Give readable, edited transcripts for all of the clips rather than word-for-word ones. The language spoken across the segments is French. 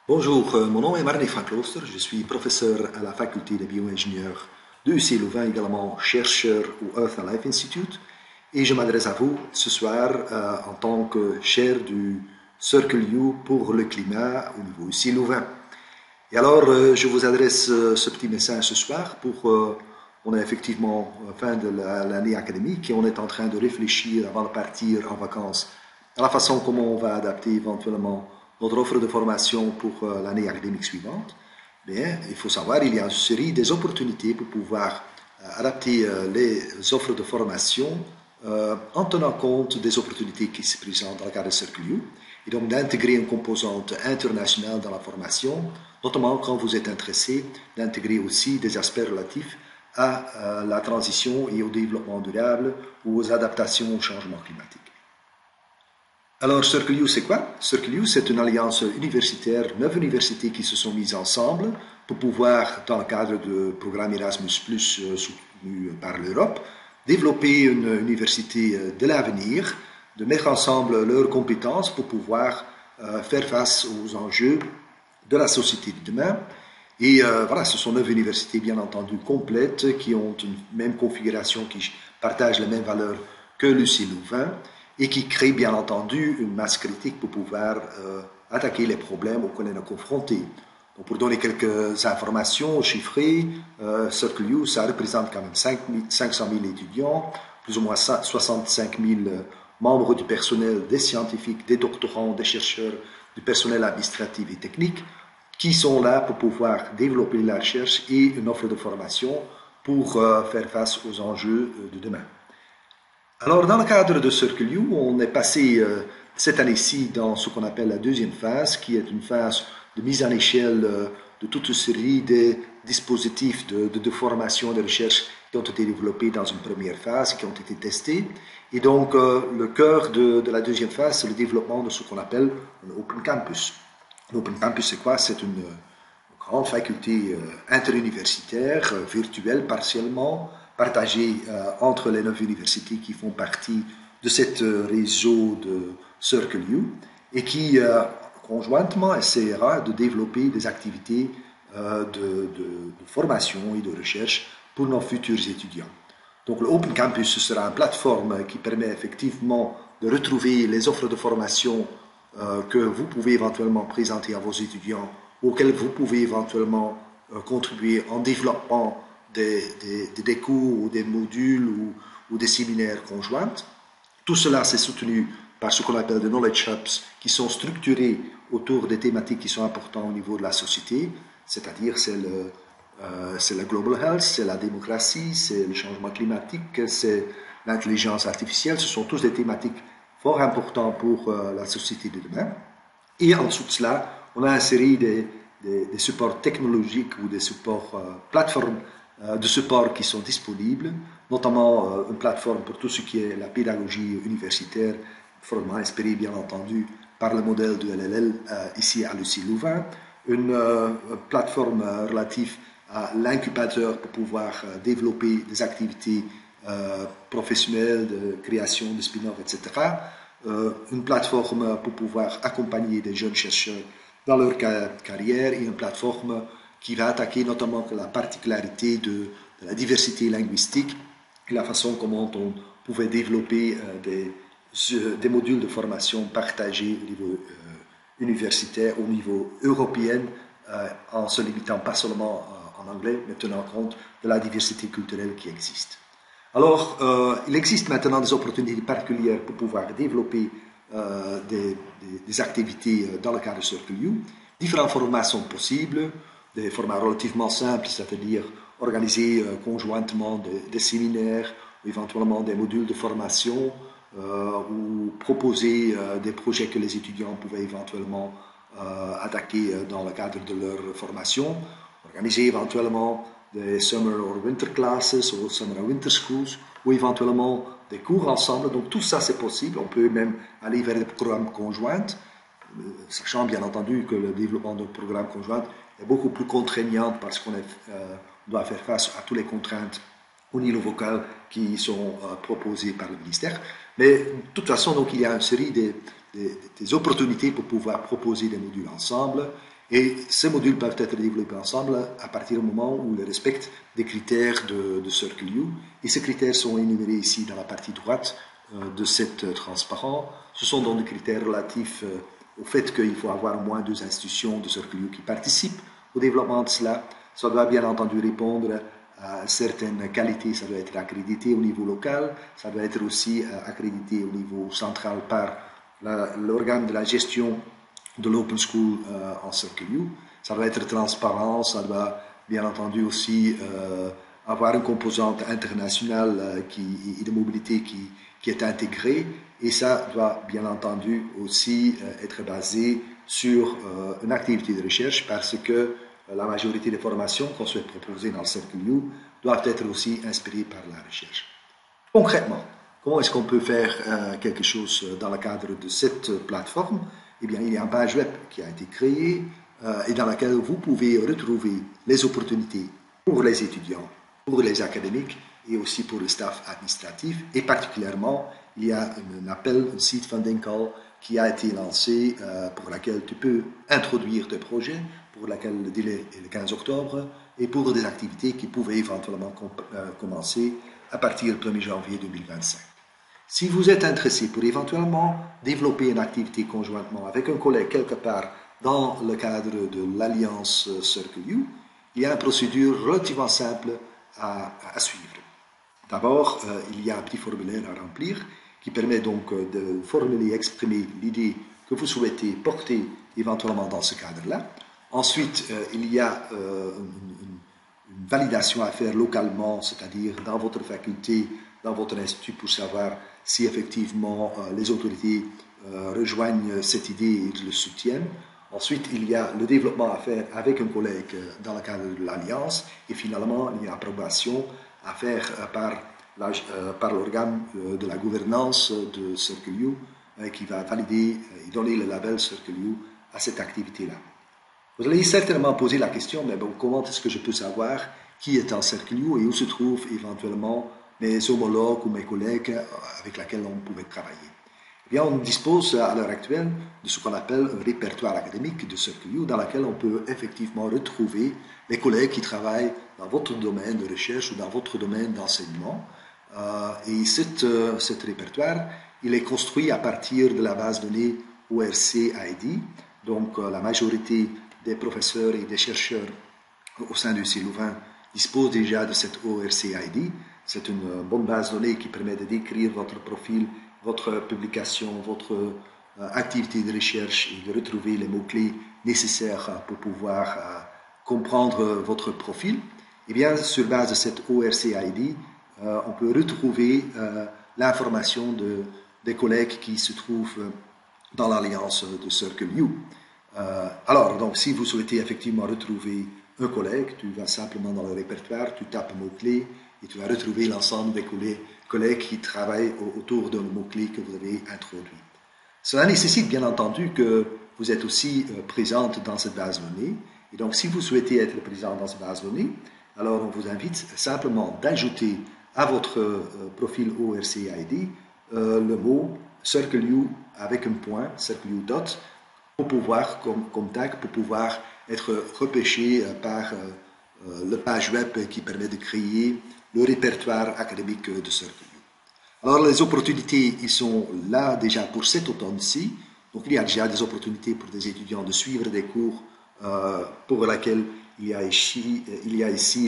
Bonjour, mon nom est Marnie Van Klooster, je suis professeur à la faculté de bioingénieurs de UC Louvain, également chercheur au Earth and Life Institute, et je m'adresse à vous ce soir en tant que chair du Circle U pour le climat au niveau UC Louvain. Et alors, je vous adresse ce petit message ce soir on est effectivement fin de l'année académique et on est en train de réfléchir avant de partir en vacances à la façon comment on va adapter éventuellement notre offre de formation pour l'année académique suivante. Bien, il faut savoir, il y a une série des opportunités pour pouvoir adapter les offres de formation en tenant compte des opportunités qui se présentent dans le cadre de Circle U et donc d'intégrer une composante internationale dans la formation, notamment quand vous êtes intéressé d'intégrer aussi des aspects relatifs à la transition et au développement durable ou aux adaptations au changement climatique. Alors, Circle U, c'est quoi? Circle U, c'est une alliance universitaire, 9 universités qui se sont mises ensemble pour pouvoir, dans le cadre du programme Erasmus+, soutenu par l'Europe, développer une université de l'avenir, de mettre ensemble leurs compétences pour pouvoir faire face aux enjeux de la société de demain. Et voilà, ce sont 9 universités, bien entendu, complètes, qui ont une même configuration, qui partagent les mêmes valeurs que l'UC Louvain, et qui créent, bien entendu, une masse critique pour pouvoir attaquer les problèmes auxquels on est confronté. Donc, pour donner quelques informations chiffrées, Circle U, ça représente quand même 500 000 étudiants, plus ou moins 65 000 membres du personnel, des scientifiques, des doctorants, des chercheurs, du personnel administratif et technique, qui sont là pour pouvoir développer la recherche et une offre de formation pour faire face aux enjeux de demain. Alors, dans le cadre de Circle U, on est passé cette année-ci dans ce qu'on appelle la deuxième phase, qui est une phase de mise en échelle de toute une série de dispositifs de formation et de recherche qui ont été développés dans une première phase, qui ont été testés. Et donc, le cœur de la deuxième phase, c'est le développement de ce qu'on appelle un Open Campus. L'Open Campus, c'est quoi? C'est une grande faculté interuniversitaire, virtuelle partiellement, partagée entre les 9 universités qui font partie de ce réseau de Circle U et qui, conjointement, essaiera de développer des activités de formation et de recherche pour nos futurs étudiants. Donc, le Open Campus ce sera une plateforme qui permet effectivement de retrouver les offres de formation que vous pouvez éventuellement présenter à vos étudiants, auxquels vous pouvez éventuellement contribuer en développant des cours ou des modules ou des séminaires conjoints. Tout cela, c'est soutenu par ce qu'on appelle des knowledge hubs qui sont structurés autour des thématiques qui sont importantes au niveau de la société, c'est-à-dire c'est le global health, c'est la démocratie, c'est le changement climatique, c'est l'intelligence artificielle. Ce sont tous des thématiques fort importantes pour la société de demain. Et en dessous de cela, on a inséré des supports technologiques ou des supports plateformes de support qui sont disponibles, notamment une plateforme pour tout ce qui est la pédagogie universitaire, fortement inspirée bien entendu par le modèle de LLL ici à l'UC Louvain, une plateforme relative à l'incubateur pour pouvoir développer des activités professionnelles de création de spin-off, etc. Une plateforme pour pouvoir accompagner des jeunes chercheurs dans leur carrière et une plateforme qui va attaquer notamment la particularité de la diversité linguistique et la façon comment on pouvait développer des modules de formation partagés au niveau universitaire, au niveau européen, en se limitant pas seulement en anglais, mais tenant compte de la diversité culturelle qui existe. Alors, il existe maintenant des opportunités particulières pour pouvoir développer des activités dans le cadre de Circle U. Différents formats sont possibles, des formats relativement simples, c'est-à-dire organiser conjointement des séminaires, ou éventuellement des modules de formation, ou proposer des projets que les étudiants pouvaient éventuellement attaquer dans le cadre de leur formation, organiser éventuellement des summer or winter classes ou summer or winter schools, ou éventuellement des cours ensemble. Donc tout ça c'est possible. On peut même aller vers des programmes conjoints, sachant bien entendu que le développement de programmes conjoints est beaucoup plus contraignant parce qu'on doit faire face à toutes les contraintes au niveau vocal qui sont proposées par le ministère. Mais de toute façon, donc, il y a une série des opportunités pour pouvoir proposer des modules ensemble Et ces modules peuvent être développés ensemble à partir du moment où ils respectent des critères de CircleU. Et ces critères sont énumérés ici dans la partie droite de cette transparent. Ce sont donc des critères relatifs au fait qu'il faut avoir au moins 2 institutions de CircleU qui participent au développement de cela. Ça doit bien entendu répondre à certaines qualités, ça doit être accrédité au niveau local, ça doit être aussi accrédité au niveau central par l'organe de la gestion de l'Open School en CircleU. Ça doit être transparent, ça doit bien entendu aussi avoir une composante internationale et de mobilité qui est intégrée, et ça doit bien entendu aussi être basé sur une activité de recherche, parce que la majorité des formations qu'on souhaite proposer dans le CircleU doivent être aussi inspirées par la recherche. Concrètement, comment est-ce qu'on peut faire quelque chose dans le cadre de cette plateforme? Eh bien, il y a une page web qui a été créée et dans laquelle vous pouvez retrouver les opportunités pour les étudiants, pour les académiques et aussi pour le staff administratif. Et particulièrement, il y a un appel, un seed funding call qui a été lancé pour laquelle tu peux introduire tes projets, pour laquelle le délai est le 15 octobre, et pour des activités qui pouvaient éventuellement commencer à partir du 1er janvier 2025. Si vous êtes intéressé pour éventuellement développer une activité conjointement avec un collègue quelque part dans le cadre de l'Alliance CircleU, il y a une procédure relativement simple à suivre. D'abord, il y a un petit formulaire à remplir qui permet donc de formuler, exprimer l'idée que vous souhaitez porter éventuellement dans ce cadre-là. Ensuite, il y a une validation à faire localement, c'est-à-dire dans votre faculté, dans votre institut, pour savoir si effectivement les autorités rejoignent cette idée et le soutiennent. Ensuite, il y a le développement à faire avec un collègue dans le cadre de l'Alliance. Et finalement, il y a l'approbation à faire par l'organe de la gouvernance de CircleU qui va valider et donner le label CircleU à cette activité-là. Vous allez certainement poser la question, mais bon, comment est-ce que je peux savoir qui est en CircleU et où se trouvent éventuellement mes homologues ou mes collègues avec lesquels on pouvait travailler? Eh bien, on dispose à l'heure actuelle de ce qu'on appelle un répertoire académique de CircleU, dans lequel on peut effectivement retrouver les collègues qui travaillent dans votre domaine de recherche ou dans votre domaine d'enseignement. Et cet répertoire, il est construit à partir de la base de données ORC-ID. Donc, la majorité des professeurs et des chercheurs au sein du UC Louvain disposent déjà de cette ORC-ID. C'est une bonne base de données qui permet de décrire votre profil, votre publication, votre activité de recherche et de retrouver les mots-clés nécessaires pour pouvoir comprendre votre profil. Et bien, sur base de cette ORC-ID, on peut retrouver l'information des collègues qui se trouvent dans l'alliance de CircleU. Alors, donc, si vous souhaitez effectivement retrouver un collègue, tu vas simplement dans le répertoire, tu tapes mot-clé et tu vas retrouver l'ensemble des collègues qui travaillent autour d'un mot-clé que vous avez introduit. Cela nécessite bien entendu que vous êtes aussi présente dans cette base de données. Et donc, si vous souhaitez être présent dans cette base de données, alors on vous invite simplement d'ajouter à votre profil ORC-ID le mot CircleU avec un point, CircleU dot, pour pouvoir, comme tag, pour pouvoir être repêché par le page web qui permet de créer le répertoire académique de CircleU. Alors, les opportunités, ils sont là déjà pour cet automne-ci. Donc, il y a déjà des opportunités pour des étudiants de suivre des cours pour lesquels il y a ici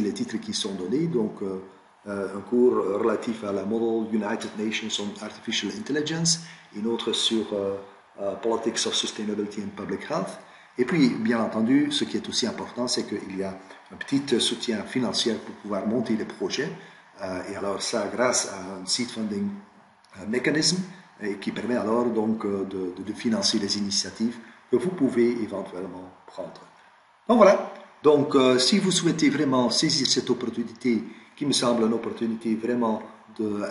les titres qui sont donnés. Donc, un cours relatif à la Model United Nations on Artificial Intelligence, une autre sur Politics of Sustainability and Public Health. Et puis, bien entendu, ce qui est aussi important, c'est qu'il y a un petit soutien financier pour pouvoir monter les projets. Et alors ça, grâce à un seed funding mécanisme qui permet alors donc de financer les initiatives que vous pouvez éventuellement prendre. Donc voilà. Donc, si vous souhaitez vraiment saisir cette opportunité, qui me semble une opportunité vraiment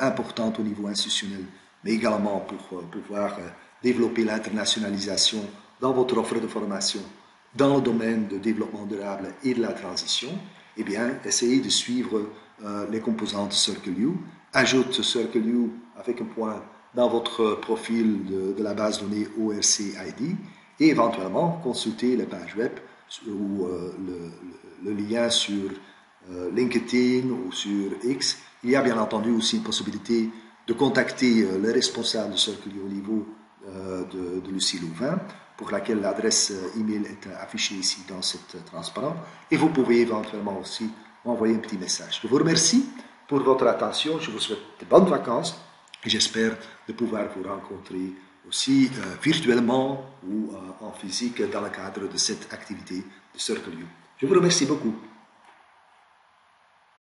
importante au niveau institutionnel, mais également pour pouvoir développer l'internationalisation dans votre offre de formation, dans le domaine de développement durable et de la transition, eh bien, essayez de suivre les composantes CircleU, ajoute CircleU avec un point dans votre profil de la base de données ORC-ID et éventuellement consultez les pages web ou le lien sur LinkedIn ou sur X. Il y a bien entendu aussi une possibilité de contacter les responsables du Cercle Lyon au niveau de Lucie Louvain, pour laquelle l'adresse email est affichée ici dans cette transparent. Et vous pouvez éventuellement aussi m'envoyer un petit message. Je vous remercie pour votre attention. Je vous souhaite de bonnes vacances et j'espère de pouvoir vous rencontrer aussi virtuellement ou en physique dans le cadre de cette activité de Cercle Lyon. Je vous remercie beaucoup.